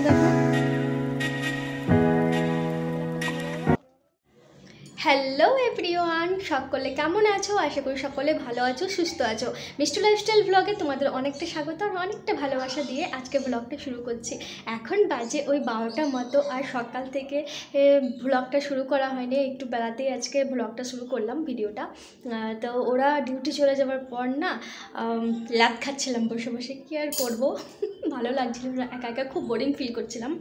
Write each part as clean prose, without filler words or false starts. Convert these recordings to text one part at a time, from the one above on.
দেখো। Hello everyone, সকলে কেমন আছো? আশা করি সকলে ভালো আছো, সুস্থ আছো। মিষ্টি লাইফস্টাইল ব্লগে তোমাদের অনেকটা স্বাগত আর অনেকটা ভালোবাসা দিয়ে আজকে ব্লগটা শুরু করছি। এখন বাজে ওই 12টার মতো, আর সকাল থেকে ব্লগটা শুরু করা হয়নি, একটু বেলাতেই আজকে ব্লগটা শুরু করলাম ভিডিওটা। তো ওরা ডিউটি চলে যাওয়ার পর না লাত খাচ্ছিলাম বসে বসে, কী আর করবো ভালো লাগছিল না, একা একা খুব বোরিং ফিল করছিলাম।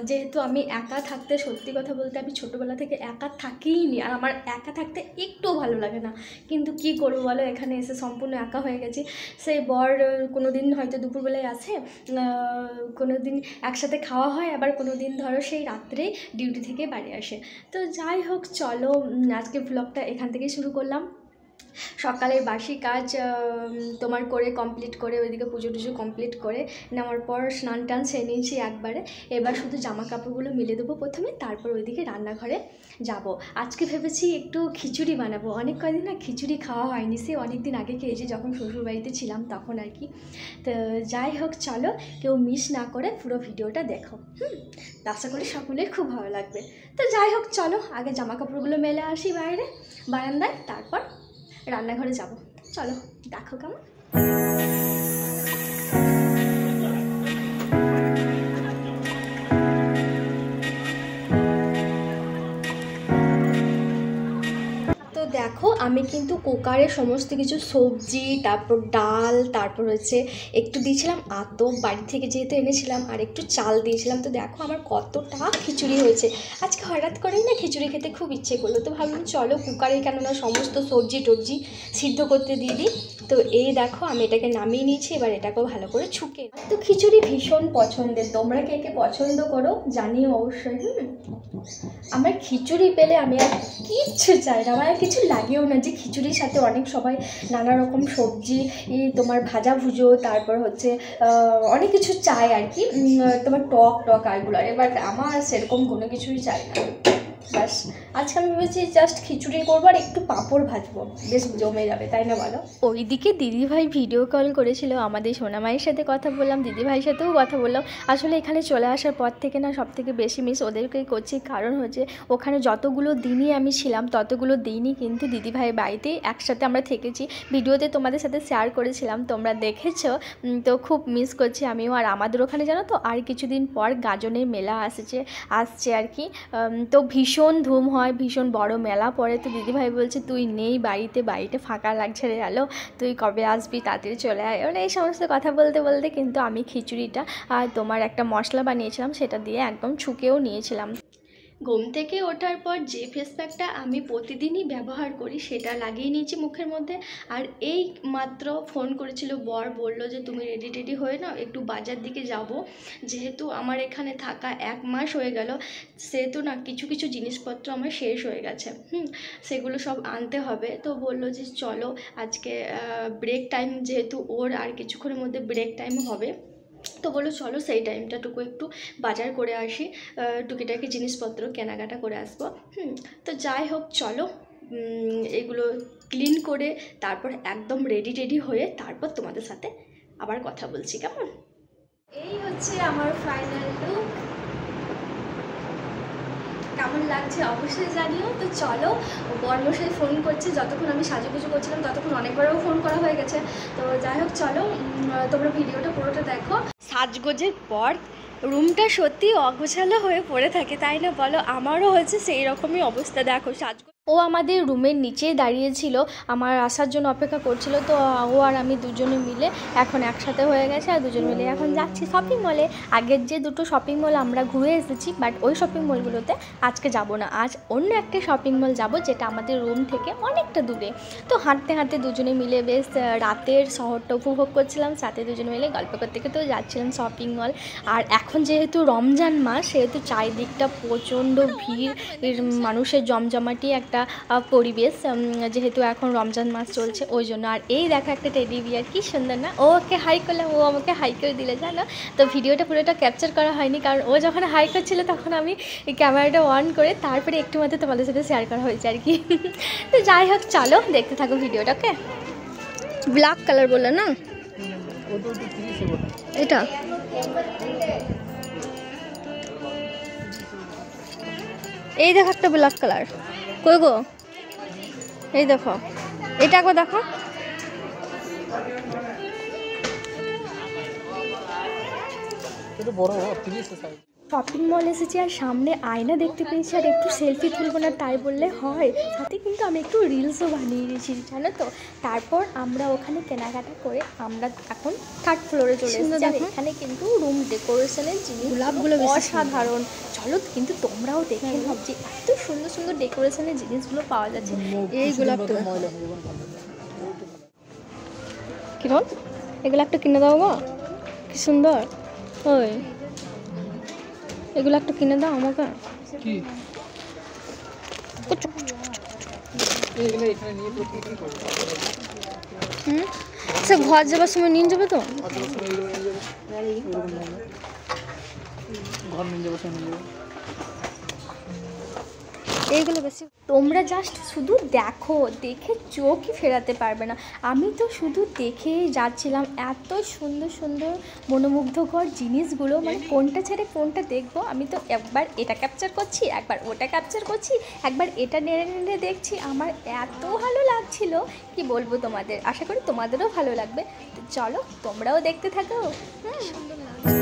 যেহেতু আমি একা থাকতে, সত্যি কথা বলতে আমি ছোটোবেলা থেকে একা থাকিই নি, আর আমার একা থাকতে একটুও ভালো লাগে না। কিন্তু কি করবো বলো, এখানে এসে সম্পূর্ণ একা হয়ে গেছি। সেই বর কোনো দিন হয়তো দুপুরবেলায় আসে, কোনো দিন একসাথে খাওয়া হয়, আবার কোনো দিন ধরো সেই রাত্রেই ডিউটি থেকে বাড়ি আসে। তো যাই হোক, চলো আজকে ব্লগটা এখান থেকেই শুরু করলাম। সকালের বাসি কাজ তোমার করে কমপ্লিট করে, ওইদিকে পুজো টুজো কমপ্লিট করে নেওয়ার পর স্নান টান সেরে নিয়েছি একবারে। এবার শুধু জামা কাপড়গুলো মিলে দেবো প্রথমে, তারপর ওইদিকে রান্নাঘরে যাব। আজকে ভেবেছি একটু খিচুড়ি বানাবো, অনেক কদিন না খিচুড়ি খাওয়া হয়নি, সে অনেক দিন আগে খেয়েছি যখন শ্বশুরবাড়িতে ছিলাম তখন আর কি। তো যাই হোক, চলো কেউ মিস না করে পুরো ভিডিওটা দেখো। আশা করি সকলের খুব ভালো লাগবে। তো যাই হোক, চলো আগে জামা কাপড়গুলো মেলে আসি বাইরে বারান্দায়, তারপর রান্নাঘরে যাব। চলো দেখো কেমন। দেখো, আমি কিন্তু কুকারে সমস্ত কিছু সবজি, তারপর ডাল, তারপর হচ্ছে একটু দিয়েছিলাম আতো বাড়ি থেকে যেহেতু এনেছিলাম, আর একটু চাল দিয়েছিলাম। তো দেখো আমার কতটা খিচুড়ি হয়েছে। আজকে হঠাৎ করেই না খিচুড়ি খেতে খুব ইচ্ছে করলো, তো ভাবলাম চলো কুকারে কেননা সমস্ত সবজি টবজি সিদ্ধ করতে দিয়ে দিই। তো এই দেখো আমি এটাকে নামিয়ে নিয়েছি, এবার এটাকেও ভালো করে ছুঁকে। তো খিচুড়ি ভীষণ পছন্দের, তোমরা কে কে পছন্দ করো জানিও অবশ্যই। আমার খিচুড়ি পেলে আমি আর কিচ্ছু চাই না, আমার আর কিছু লাগেও না। যে খিচুড়ির সাথে অনেক সবাই নানা রকম সবজি, তোমার ভাজা ভুজো, তারপর হচ্ছে অনেক কিছু চাই আর কি, তোমার টক আরগুলো। এবার আমার সেরকম কোনো কিছুই চাই না। ব্যাস আজকে আমি ভেবেছি জাস্ট খিচুড়ি করবো আর একটু পাঁপড় ভাজবো, বেশ জমে যাবে, তাই না বলো? ওইদিকে দিদিভাই ভিডিও কল করেছিল, আমাদের সোনামায়ের সাথে কথা বললাম, দিদিভাইয়ের সাথেও কথা বললাম। আসলে এখানে চলে আসার পর থেকে না সব থেকে বেশি মিস ওদেরকেই করছি, কারণ হচ্ছে ওখানে যতগুলো দিনই আমি ছিলাম ততগুলো দিনই কিন্তু দিদিভাইয়ের বাড়িতেই একসাথে আমরা থেকেছি। ভিডিওতে তোমাদের সাথে শেয়ার করেছিলাম, তোমরা দেখেছো। তো খুব মিস করছি আমিও। আর আমাদের ওখানে জানো তো আর কিছুদিন পর গাজনের মেলা আসছে আর কি। তো ভীষণ ধুম হয়, ভীষণ বড় মেলা পড়ে। তো দিদিভাই বলছে তুই নেই বাড়িতে ফাঁকা লাগছে রে আলো, তুই কবে আসবি, তাড়াতাড়ি চলে আয়। মানে এই সমস্ত কথা বলতে বলতে কিন্তু আমি খিচুড়িটা আর তোমার একটা মশলা বানিয়েছিলাম, সেটা দিয়ে একদম ছুঁকেও নিয়েছিলাম। ঘুম থেকে ওঠার পর যে ফেস প্যাকটা আমি প্রতিদিনই ব্যবহার করি সেটা লাগিয়ে নিয়েছি মুখের মধ্যে। আর এই মাত্র ফোন করেছিল বর, বলল যে তুমি রেডি হয়ে নাও, একটু বাজার দিকে যাব। যেহেতু আমার এখানে থাকা 1 মাস হয়ে গেল, সেহেতু না কিছু কিছু জিনিসপত্র আমার শেষ হয়ে গেছে, সেগুলো সব আনতে হবে। তো বললো যে চলো আজকে ব্রেক টাইম, যেহেতু ওর আর কিছুক্ষণের মধ্যে ব্রেক টাইম হবে, তো বলো চলো সেই টাইমটাটুকু একটু বাজার করে আসি, টুকিটাকি জিনিসপত্র কেনাকাটা করে আসবো। তো যাই হোক, চলো এগুলো ক্লিন করে তারপর একদম রেডি হয়ে তারপর তোমাদের সাথে আবার কথা বলছি, কেমন? এই হচ্ছে আমার ফাইনাল লুক, কেমন লাগছে অবশ্যই জানিও। তো চলো, বর্মশাই ফোন করছে, যতক্ষণ আমি সাজুগুজু করছিলাম ততক্ষণ অনেকবারও ফোন করা হয়ে গেছে। তো যাই হোক, চলো তোমরা ভিডিওটা পুরোটা দেখো। সাজগোজের পর রুমটা সত্যি অগোছালো হয়ে পড়ে থাকে, তাই না বলো? আমারও হয়েছে সেই রকমই অবস্থা। দেখো ও আমাদের রুমের নিচে দাঁড়িয়েছিল, আমার আসার জন্য অপেক্ষা করছিল। তো ও আর আমি দুজনে মিলে এখন একসাথে হয়ে গেছে, আর দুজন মিলে এখন যাচ্ছি শপিং মলে। আগের যে দুটো শপিং মল আমরা ঘুরে এসেছি, বাট ওই শপিং মলগুলোতে আজকে যাব না, আজ অন্য একটা শপিং মল যাব যেটা আমাদের রুম থেকে অনেকটা দূরে। তো হাঁটতে হাঁটতে দুজনে মিলে বেশ রাতের শহরটা উপভোগ করছিলাম, সাথে দুজনে মিলে গল্প করতে করতেও যাচ্ছিলাম শপিং মল। আর এখন যেহেতু রমজান মাস, সেহেতু চারিদিকটা প্রচণ্ড ভিড়, মানুষের জমজমাটি একটা পরিবেশ, যেহেতু এখন রমজান মাস চলছে ওই জন্য। আর এই দেখো একটা টেডি বিয়ার, কি সুন্দর না? ওকে হাই করলাম, ও আমাকে হাই করে দিলে, জানো তো। ভিডিওটা পুরোটা ক্যাপচার করা হয়নি, কারণ ও যখন হাই করছিল তখন আমি ক্যামেরাটা অন করে তারপরে একটু মাত্র তোমাদের সাথে শেয়ার করা হয়েছে আর কি। তো যাই হোক, চলো দেখতে থাকো ভিডিওটাকে। ব্ল্যাক কালার বললো না এটা? এই দেখো একটা ব্ল্যাক কালার, কই গো? এই দেখো, এটা একবার দেখো। শপিং মল এসেছি আর সামনে আয়না দেখতে পেয়েছি, আর একটু সেলফি তুলবো না তাই বললে হয়। সাথে কিন্তু আমি একটু রিলসও বানিয়ে দিয়েছি জানো তো। তারপর আমরা ওখানে কেনাকাটা করে আমরা এখন 3rd ফ্লোরে চলে এসেছি। আর এখানে কিন্তু রুম ডেকোরেশনের জিনিস গোলাপগুলো অসাধারণ। চলো কিন্তু তোমরাও দেখে ভাবছি এত সুন্দর সুন্দর ডেকোরেশনের জিনিসগুলো পাওয়া যাচ্ছে। এই গোলাপটা কিরণ, এগুলো একটা কিনে দাও গো, কি সুন্দর। ওই এগুলো একটা কিনে দাও আমাকে। সে ঘর যাবার সময় নিয়ে যাবে তো, এইগুলো বেশি। তোমরা জাস্ট শুধু দেখো, দেখে চোখই ফেরাতে পারবে না। আমি তো শুধু দেখেই যাচ্ছিলাম, এত সুন্দর সুন্দর মনোমুগ্ধকর জিনিসগুলো, মানে কোনটা ছেড়ে কোনটা দেখবো। আমি তো একবার এটা ক্যাপচার করছি, একবার ওটা ক্যাপচার করছি, একবার এটা নেড়ে নেড়ে দেখছি। আমার এত ভালো লাগছিল কি বলবো তোমাদের। আশা করি তোমাদেরও ভালো লাগবে। তো চলো তোমরাও দেখতে থাকো। সুন্দর লাগছে।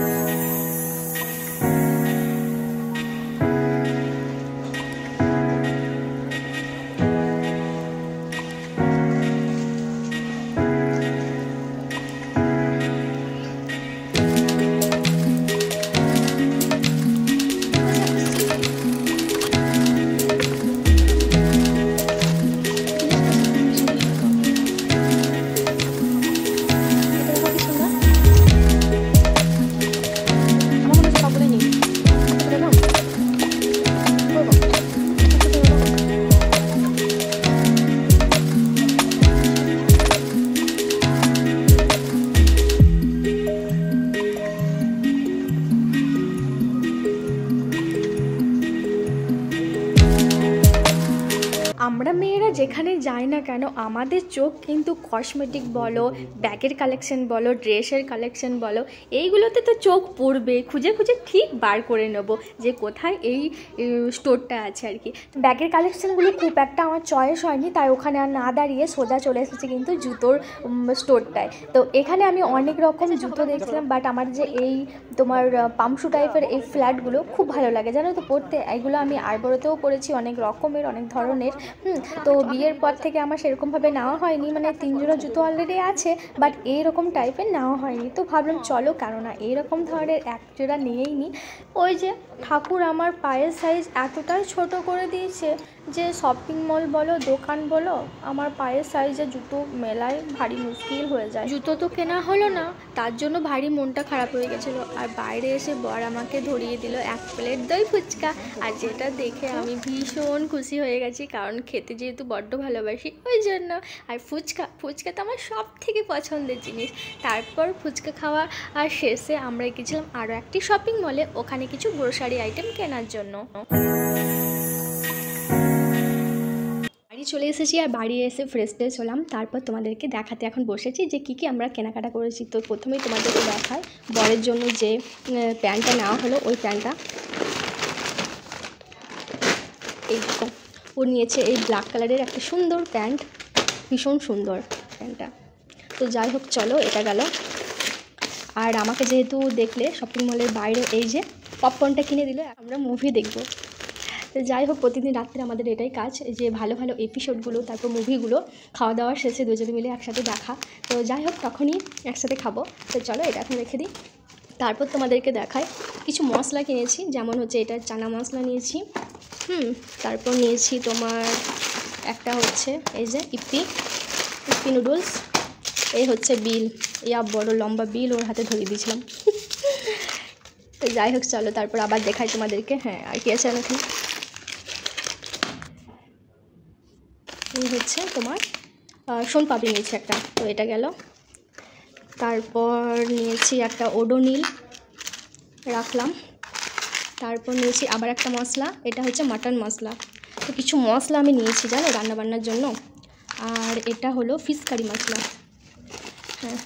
আমরা মেয়েরা যেখানে যাই না কেন আমাদের চোখ কিন্তু কসমেটিক বলো, ব্যাগের কালেকশন বলো, ড্রেসের কালেকশন বলো, এইগুলোতে তো চোখ পড়বে। খুঁজে খুঁজে ঠিক বার করে নেব যে কোথায় এই স্টোরটা আছে আর কি। ব্যাগের কালেকশানগুলো খুব একটা আমার চয়েস হয়নি, তাই ওখানে আর না দাঁড়িয়ে সোজা চলে এসেছি কিন্তু জুতোর স্টোরটায়। তো এখানে আমি অনেক রকম জুতো দেখছিলাম, বাট আমার যে এই তোমার পামশু টাইপের এই ফ্ল্যাটগুলো খুব ভালো লাগে জানো তো পরতে। এইগুলো আমি আইবুড়োতেও পরেছি, অনেক রকমের অনেক ধরনের। তো বিয়ের পর থেকে আমার সেরকমভাবে নেওয়া হয়নি, মানে 3 জোড়া জুতো অলরেডি আছে, বাট এইরকম টাইপের নেওয়া হয়নি। তো ভাবলাম চলো কেননা এইরকম ধরনের এক জোড়া নিয়েই নিই। ওই যে ঠাকুর আমার পায়ের সাইজ এতটাই ছোট করে দিয়েছে যে শপিং মল বলো দোকান বলো আমার পায়ের সাইজে জুতো মেলায় ভারী মুশকিল হয়ে যায়। জুতো তো কেনা হলো না, তার জন্য ভারী মনটা খারাপ হয়ে গেছিলো। আর বাইরে এসে বর আমাকে ধরিয়ে দিল 1 প্লেট দই ফুচকা, আর যেটা দেখে আমি ভীষণ খুশি হয়ে গেছি, কারণ খেতে যেহেতু বড্ড ভালোবাসি ওই জন্য। আর ফুচকা তো আমার সব থেকে পছন্দের জিনিস। তারপর ফুচকা খাওয়া আর শেষে আমরা গেছিলাম আরও একটি শপিং মলে, ওখানে কিছু গ্রোসারি আইটেম কেনার জন্য। বাড়ি চলে এসেছি, আর বাড়ি এসে ফ্রেশ ট্রেশ হলাম। তারপর তোমাদেরকে দেখাতে এখন বসেছি যে কী আমরা কেনাকাটা করেছি। তো প্রথমেই তোমাদেরকে দেখায় বরের জন্য যে প্যান্টটা নেওয়া হলো, ওই প্যান্টটা এইরকম ও নিয়েছে। এই ব্ল্যাক কালারের একটা সুন্দর প্যান্ট, ভীষণ সুন্দর প্যান্টটা। তো যাই হোক চলো এটা গেল। আর আমাকে যেহেতু দেখলে শপিং মলের বাইরে এই যে পপকর্নটা কিনে দিল, আমরা মুভি দেখব। তো যাই হোক প্রতিদিন রাত্রে আমাদের এটাই কাজ, যে ভালো ভালো এপিসোডগুলো তারপর মুভিগুলো খাওয়া দাওয়ার শেষে দুজনে মিলে একসাথে দেখা। তো যাই হোক তখনই একসাথে খাবো। তো চলো এটা এখন রেখে দিই। তারপর তোমাদেরকে দেখায় কিছু মশলা কিনেছি, যেমন হচ্ছে এটা চানা মশলা নিয়েছি, তারপর নিয়েছি তোমার একটা হচ্ছে এই যে ইপ্পি নুডলস, এই হচ্ছে বিল, বড় লম্বা বিল ওর হাতে ধরিয়ে দিয়েছিলাম। তো যাই হোক চলো তারপর আবার দেখাই তোমাদেরকে। হ্যাঁ আর কি আছে এখন, এই হচ্ছে তোমার সোনপাপড়ি নিয়েছি একটা, তো এটা গেল। তারপর নিয়েছি একটা ওডোনিল রাখলাম। তারপর নিয়েছি আবার একটা মশলা, এটা হচ্ছে মাটন মশলা। তো কিছু মশলা আমি নিয়েছি জানো রান্নাবান্নার জন্য। আর এটা হলো ফিশ কারি মশলা। হ্যাঁ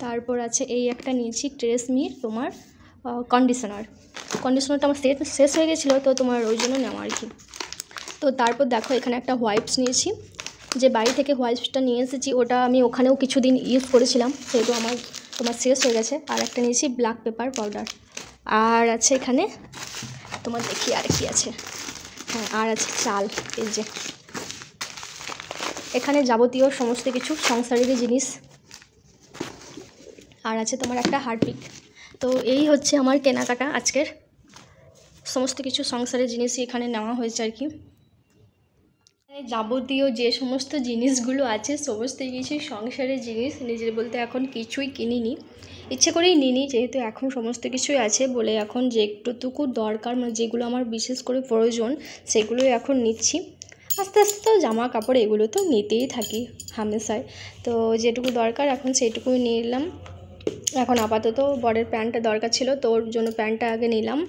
তারপর আছে এই একটা নিয়েছি ট্রেসমির তোমার কন্ডিশনারটা আমার শেষ হয়ে গেছিলো, তো তোমার ওই জন্য নেওয়া আর কি। তো তারপর দেখো এখানে একটা হোয়াইপস নিয়েছি, যে বাড়ি থেকে হোয়াইপসটা নিয়ে এসেছি ওটা আমি ওখানেও কিছুদিন ইউজ করেছিলাম, সেহেতু আমার তোমার শেষ হয়ে গেছে। আর একটা নিয়েছি ব্ল্যাক পেপার পাউডার, আর আছে এখানে তোমার দেখি আর কি আছে, হ্যাঁ আর আছে চাল, এই যে এখানে যাবতীয় সমস্ত কিছু সংসারেরই জিনিস, আর আছে তোমার একটা হারপিক। তো এই হচ্ছে আমার কেনাকাটা আজকের, সমস্ত কিছু সংসারের জিনিসই এখানে নেওয়া হয়েছে আর কি। যাবতীয় যে সমস্ত জিনিসগুলো আছে সমস্ত কিছু সংসারের জিনিস, নিজের বলতে এখন কিছুই কিনিনি, ইচ্ছে করেই নিইনি, যেহেতু এখন সমস্ত কিছুই আছে বলে এখন যেটুকু দরকার মানে যেগুলো আমার বিশেষ করে প্রয়োজন সেগুলোই এখন নিচ্ছি। আস্তে আস্তে তো জামা কাপড় এগুলো তো নিতেই থাকি হামেশায়, তো যেটুকু দরকার এখন সেইটুকুই নিলাম। এখন আপাতত বরের প্যান্টটা দরকার ছিল, তো ওর জন্য প্যান্টটা আগে নিলাম।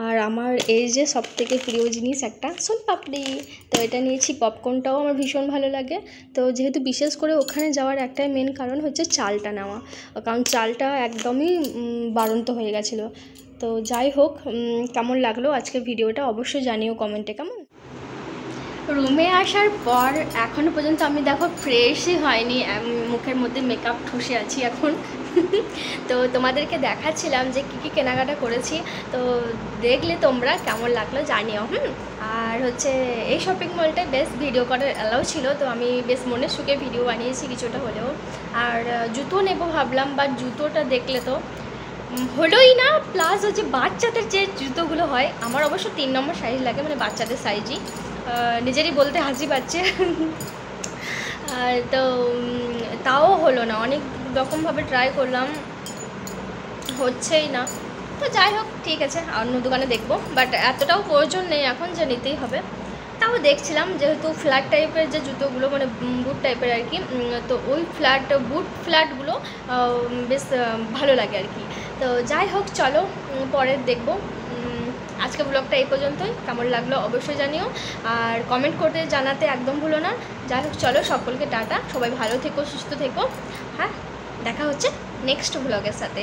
আর আমার এই যে সবথেকে প্রিয় জিনিস একটা সোনপাপড়ি, তো এটা নিয়েছি। পপকর্নটাও আমার ভীষণ ভালো লাগে, তো যেহেতু বিশেষ করে ওখানে যাওয়ার একটাই মেন কারণ হচ্ছে চালটা নেওয়া, কারণ চালটা একদমই বাড়ন্ত হয়ে গেছিলো। তো যাই হোক, কেমন লাগলো আজকের ভিডিওটা অবশ্যই জানিও কমেন্টে। কেমন রুমে আসার পর এখনও পর্যন্ত আমি দেখো ফ্রেশই হয়নি, মুখের মধ্যে মেকআপ ঠুসে আছি এখন। তো তোমাদেরকে দেখাচ্ছিলাম যে কী কী কেনাকাটা করেছি, তো দেখলে তোমরা কেমন লাগলো জানিও। আর হচ্ছে এই শপিং মলটায় বেশ ভিডিও করার অ্যালাউ ছিল, তো আমি বেশ মনে সুখে ভিডিও বানিয়েছি কিছুটা হলেও। আর জুতো নেবো ভাবলাম, বাট জুতোটা দেখলে তো হলোই না, প্লাস হচ্ছে বাচ্চাদের যে জুতোগুলো হয়, আমার অবশ্য 3 নম্বর সাইজ লাগে, মানে বাচ্চাদের সাইজই, নিজেরই বলতে হাসি পাচ্ছে। তো তাও হলো না, অনেক রকমভাবে ট্রাই করলাম, হচ্ছেই না। তো যাই হোক ঠিক আছে, অন্য দোকানে দেখবো, বাট এতটাও প্রয়োজন নেই এখন যে নিতেই হবে। তাও দেখছিলাম যেহেতু ফ্ল্যাট টাইপের যে জুতোগুলো মানে বুট টাইপের আর কি, তো ওই বুট ফ্ল্যাটগুলো বেশ ভালো লাগে আর কি। তো যাই হোক চলো পরে দেখবো। আজকে ব্লগটা এই পর্যন্তই, কেমন লাগলো অবশ্যই জানিও, আর কমেন্ট করতে জানাতে একদম ভুলো না। যাই হোক চলো, সকলকে টাটা, সবাই ভালো থেকো, সুস্থ থেকো, হ্যাঁ দেখা হচ্ছে নেক্সট ব্লগের সাথে।